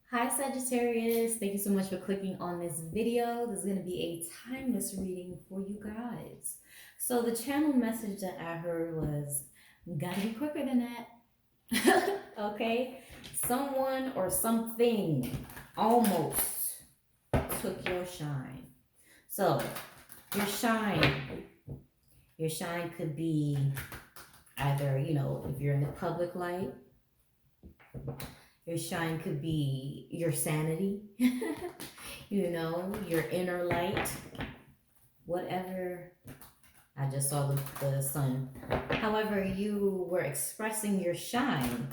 Hi Sagittarius, thank you so much for clicking on this video. This is going to be a timeless reading for you guys. So the channel message that I heard was, gotta be quicker than that. Okay? Someone or something almost took your shine. So your shine, your shine could be either, if you're in the public light, your shine could be your sanity, your inner light, whatever. I just saw the sun. However, you were expressing your shine.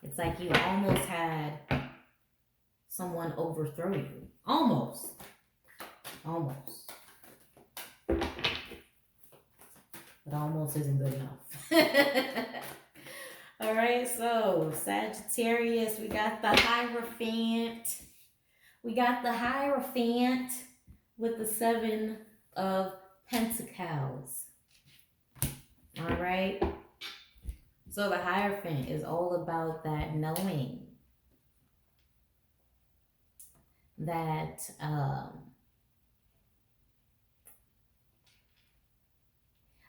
It's like you almost had someone overthrow you. Almost. Almost. But almost isn't good enough. All right, so Sagittarius, we got the Hierophant. We got the Hierophant with the Seven of Pentacles. All right. So the Hierophant is all about that knowing that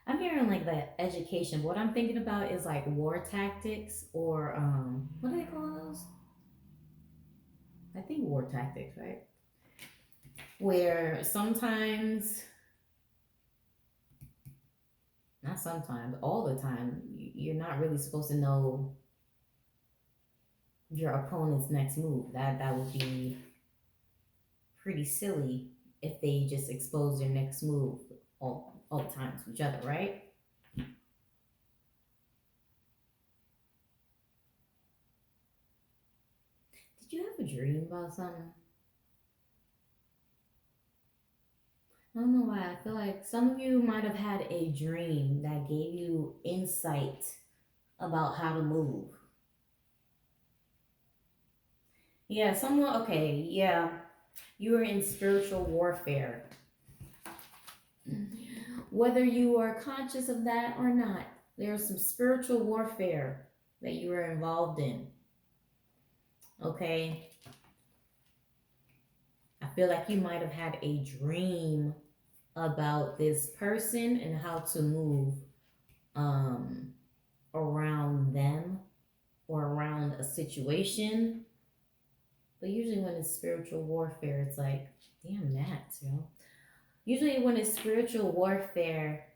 I'm hearing like the education. What I'm thinking about is like war tactics or what do they call those? I think war tactics, right? Where sometimes, not sometimes, all the time, you're not really supposed to know your opponent's next move. That would be pretty silly if they just expose their next move all the time to each other, right? Did you have a dream about something? I don't know why. I feel like some of you might have had a dream that gave you insight about how to move. Yeah, someone, okay, yeah. You were in spiritual warfare. Whether you are conscious of that or not, there's some spiritual warfare that you were involved in. Okay? I feel like you might have had a dream about this person and how to move um, around them or around a situation. But usually when it's spiritual warfare, it's like, damn that, Usually when it's spiritual warfare,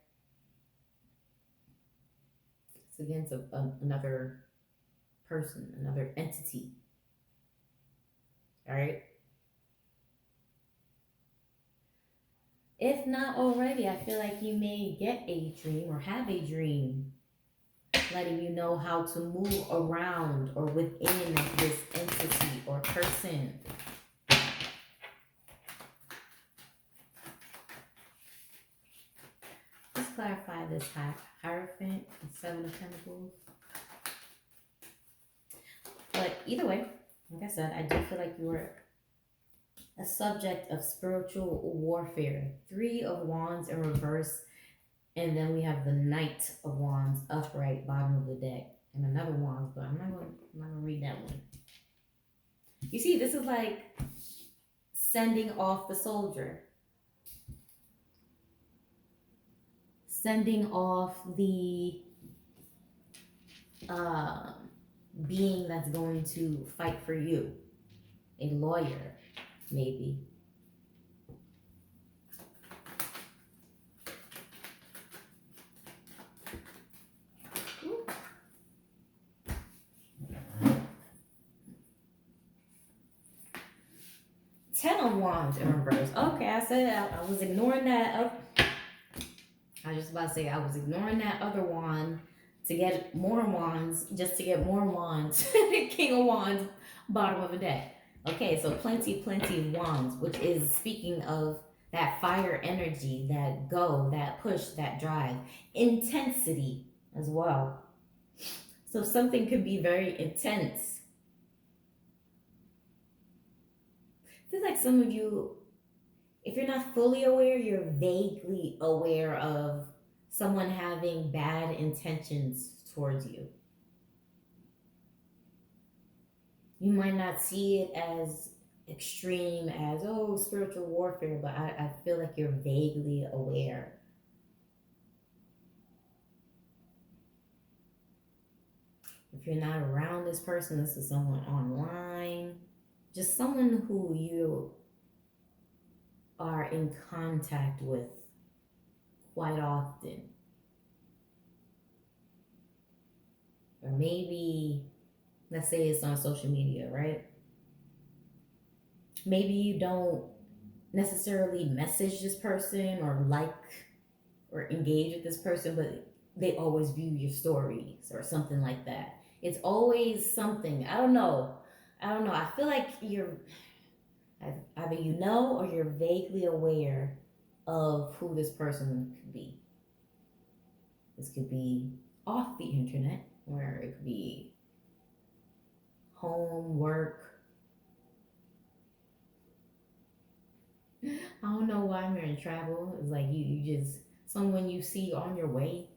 it's against another person, another entity. All right? If not already, I feel like you may get a dream or have a dream letting you know how to move around or within this entity or person. Let's clarify this Hierophant and Seven of Pentacles. But either way, like I said, I do feel like you were a subject of spiritual warfare. Three of Wands in reverse, and then we have the Knight of Wands upright, bottom of the deck, and another Wands, but I'm not gonna read that one. You see, this is like sending off the soldier, sending off the uh, being that's going to fight for you, a lawyer, maybe. Ooh. Ten of Wands in reverse. Okay, I said I was ignoring that. I was just about to say I was ignoring that other wand to get more wands, just to get more wands. King of Wands, bottom of a deck. Okay, so plenty of wands, which is speaking of that fire energy, that go, that push, that drive, intensity as well. So something could be very intense. I feel like some of you, if you're not fully aware, you're vaguely aware of someone having bad intentions towards you. You might not see it as extreme as, oh, spiritual warfare, but I feel like you're vaguely aware. If you're not around this person, this is someone online, just someone who you are in contact with quite often. Or maybe, let's say it's on social media, right? Maybe you don't necessarily message this person or like or engage with this person, but they always view your stories or something like that. It's always something. I don't know. I don't know. I feel like you're either you know or you're vaguely aware of who this person could be. This could be off the internet, where it could be home, work. I don't know why I'm here in travel. It's like you just someone you see on your way.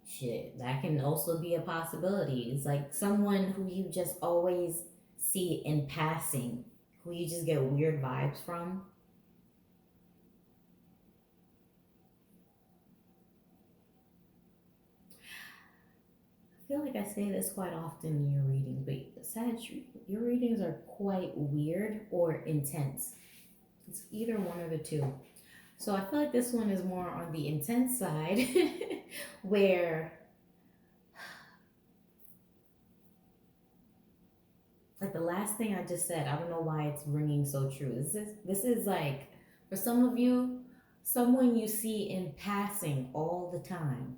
Shit, that can also be a possibility. It's like someone who you just always see in passing, who you just get weird vibes from. I feel like I say this quite often in your readings, but Sag, your readings are quite weird or intense. It's either one or the two. So I feel like this one is more on the intense side, where like the last thing I just said, I don't know why it's ringing so true. This is like for some of you, someone you see in passing all the time.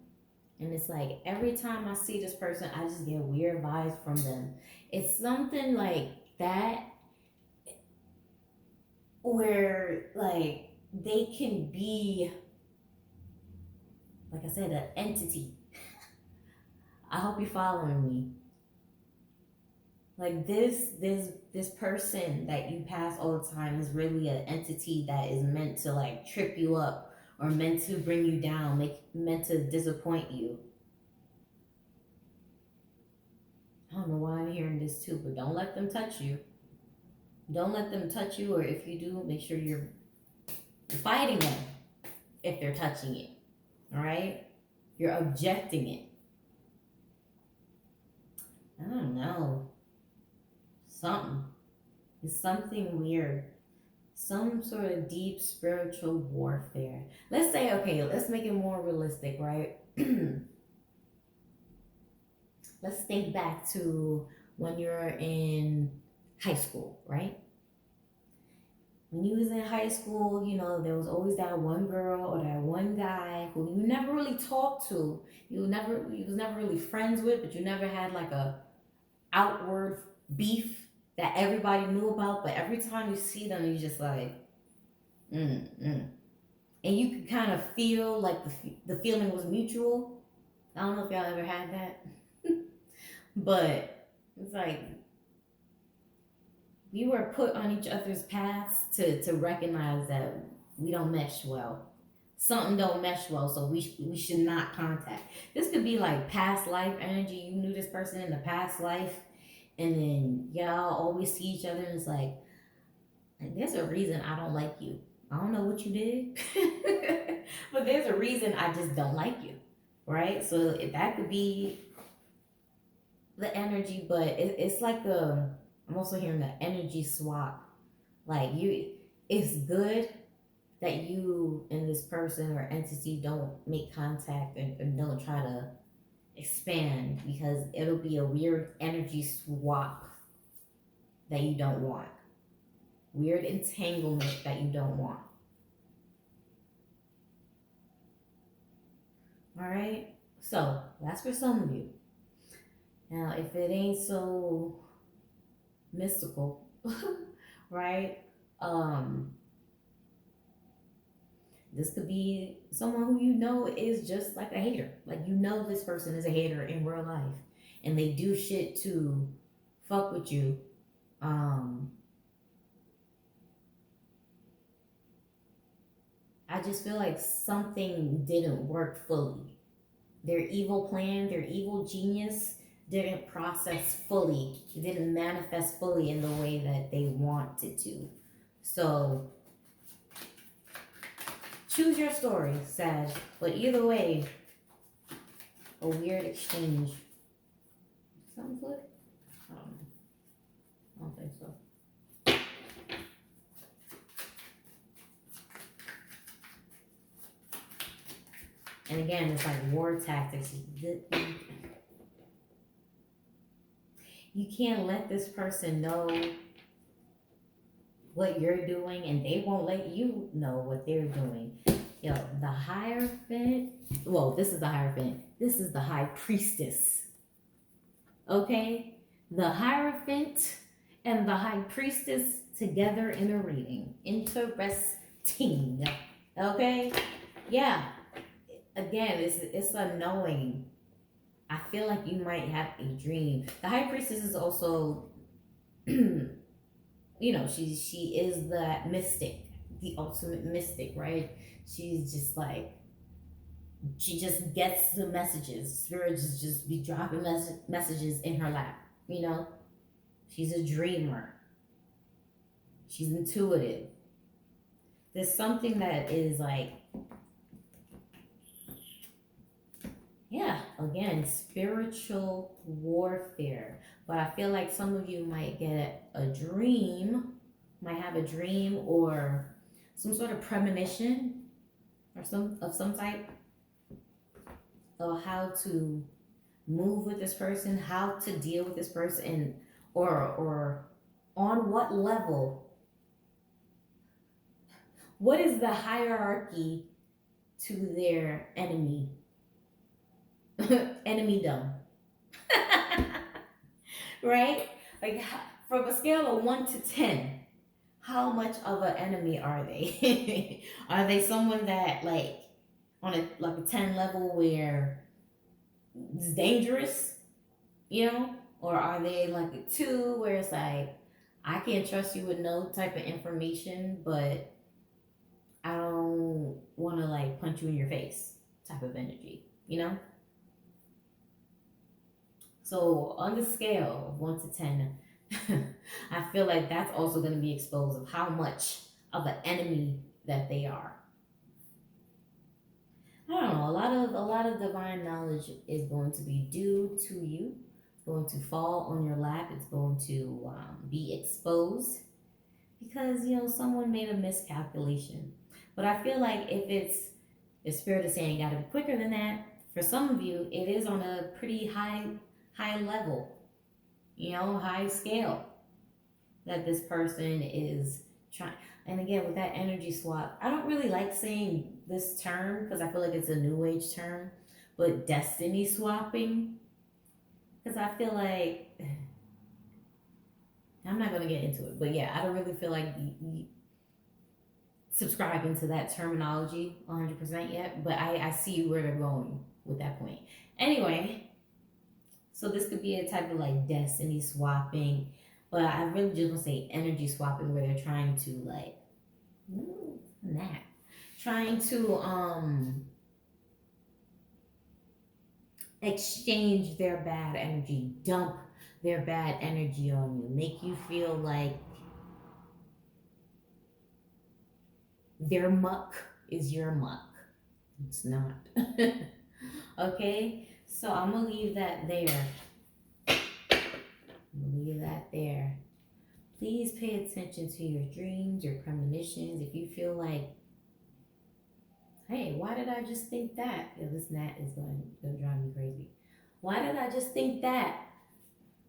And it's like every time I see this person, I just get weird vibes from them. It's something like that where like they can be, like I said, an entity. I hope you're following me. Like this person that you pass all the time is really an entity that is meant to like trip you up or meant to bring you down, meant to disappoint you. I don't know why I'm hearing this too, but don't let them touch you. Don't let them touch you, or if you do, make sure you're fighting them if they're touching it. All right? You're objecting it. I don't know. Something. It's something weird. Some sort of deep spiritual warfare. Let's say, okay, let's make it more realistic, right? Let's think back to when you're in high school, right? When you was in high school, there was always that one girl or that one guy who you never really talked to. You was never really friends with, but you never had like a outward beef that everybody knew about. But every time you see them, you just like, mm. And you could kind of feel like the feeling was mutual. I don't know if y'all ever had that, but it's like we were put on each other's paths to recognize that we don't mesh well. Something don't mesh well, so we should not contact. This could be like past life energy. You knew this person in the past life, and then y'all always see each other, and it's like there's a reason I don't like you. I don't know what you did, but there's a reason I just don't like you, right? So if that could be the energy, but it's like I'm also hearing the energy swap. Like it's good that you and this person or entity don't make contact and don't try to expand because it'll be a weird energy swap that you don't want. Weird entanglement that you don't want. All right. So that's for some of you. Now, if it ain't so mystical, right? Um, this could be someone who you know is just like a hater. Like this person is a hater in real life, and they do shit to fuck with you. Um, I just feel like something didn't work fully. Their evil plan, their evil genius didn't process fully. It didn't manifest fully in the way that they wanted to. So choose your story, Sag. But either way, a weird exchange. Sounds good? I don't know. I don't think so. And again, it's like war tactics. You can't let this person know what you're doing, and they won't let you know what they're doing. Yo, the Hierophant. Well, this is the Hierophant. This is the High Priestess. Okay? The Hierophant and the High Priestess together in a reading. Interesting. Okay? Yeah. Again, it's a knowing. I feel like you might have a dream. The High Priestess is also, you know, she is the mystic, the ultimate mystic, right? She's just like, she just gets the messages. Spirits just be dropping messages in her lap, you know? She's a dreamer. She's intuitive. There's something that is like, yeah, again, spiritual warfare. But I feel like some of you might get a dream, might have a dream or some sort of premonition or some type of how to move with this person, how to deal with this person, or on what level. What is the hierarchy to their enemy? Enemy-dom. Right? Like from a scale of 1 to 10, how much of an enemy are they? Are they someone that like on a 10 level where it's dangerous, you know? Or are they like a 2 where it's like I can't trust you with no type of information, but I don't want to like punch you in your face type of energy, you know? So on the scale of 1 to 10, I feel like that's also going to be exposed of how much of an enemy that they are. I don't know. A lot of divine knowledge is going to be due to you. It's going to fall on your lap. It's going to be exposed because you know someone made a miscalculation. But I feel like if spirit is saying got to be quicker than that. For some of you, it is on a pretty high level, you know, high scale that this person is trying. And again, with that energy swap, I don't really like saying this term because I feel like it's a new age term, but destiny swapping, because I feel like I'm not going to get into it, but yeah, I don't really feel like subscribing to that terminology 100% yet, but I see where they're going with that point. Anyway, so this could be a type of like destiny swapping, but I really just want to say energy swapping where they're trying to like, trying to exchange their bad energy, dump their bad energy on you, make you feel like their muck is your muck. It's not. Okay? So I'm gonna leave that there. Please pay attention to your dreams, your premonitions. If you feel like, hey, why did I just think that? Yeah, this gnat is going to drive me crazy. Why did I just think that?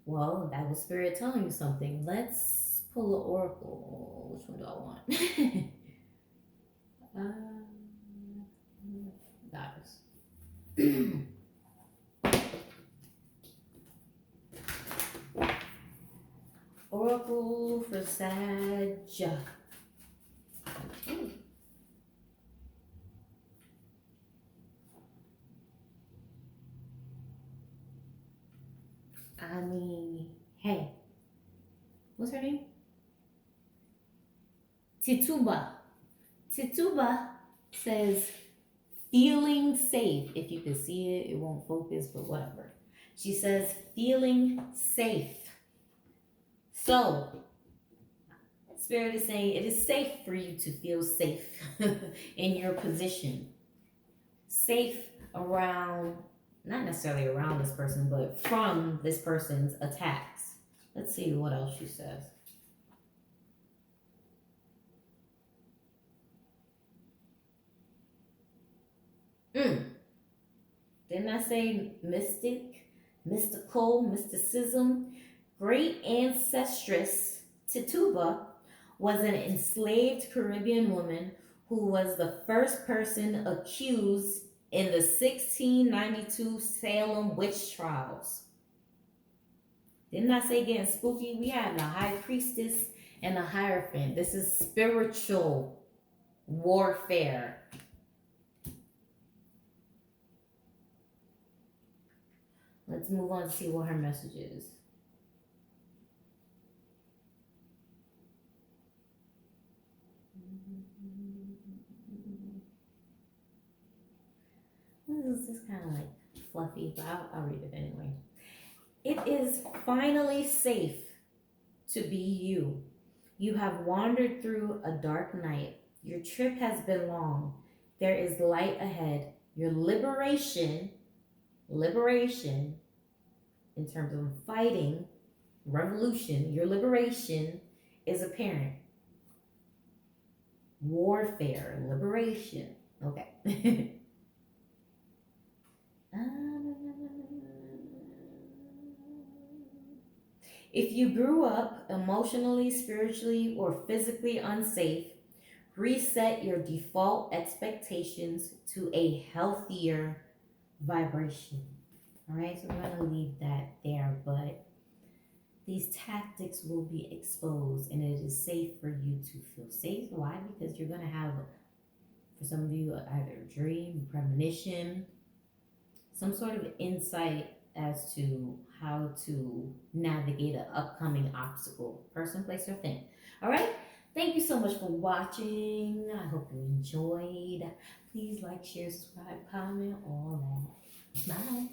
Well, that was spirit telling you something. Let's pull an oracle. Which one do I want? Goddess. Oracle for Sag. I mean, hey, what's her name? Tituba. Tituba says, feeling safe. If you can see it, it won't focus, but whatever. She says, feeling safe. So, Spirit is saying it is safe for you to feel safe in your position. Safe around, not necessarily around this person, but from this person's attacks. Let's see what else she says. Didn't I say mystic, mystical, mysticism? Great ancestress Tituba was an enslaved Caribbean woman who was the first person accused in the 1692 Salem witch trials. Didn't I say getting spooky? We have the high priestess and the hierophant. This is spiritual warfare. Let's move on to see what her message is. This is kind of like fluffy, but I'll read it anyway. It is finally safe to be you. You have wandered through a dark night. Your trip has been long. There is light ahead. Your liberation, in terms of fighting, revolution, your liberation is apparent. Warfare, liberation. Okay. If you grew up emotionally, spiritually, or physically unsafe, reset your default expectations to a healthier vibration. All right, so we're going to leave that there, but these tactics will be exposed and it is safe for you to feel safe. Why? Because you're going to have, for some of you, either a dream, premonition, some sort of insight as to how to navigate an upcoming obstacle, person, place, or thing. All right? Thank you so much for watching. I hope you enjoyed. Please like, share, subscribe, comment, all that. Bye.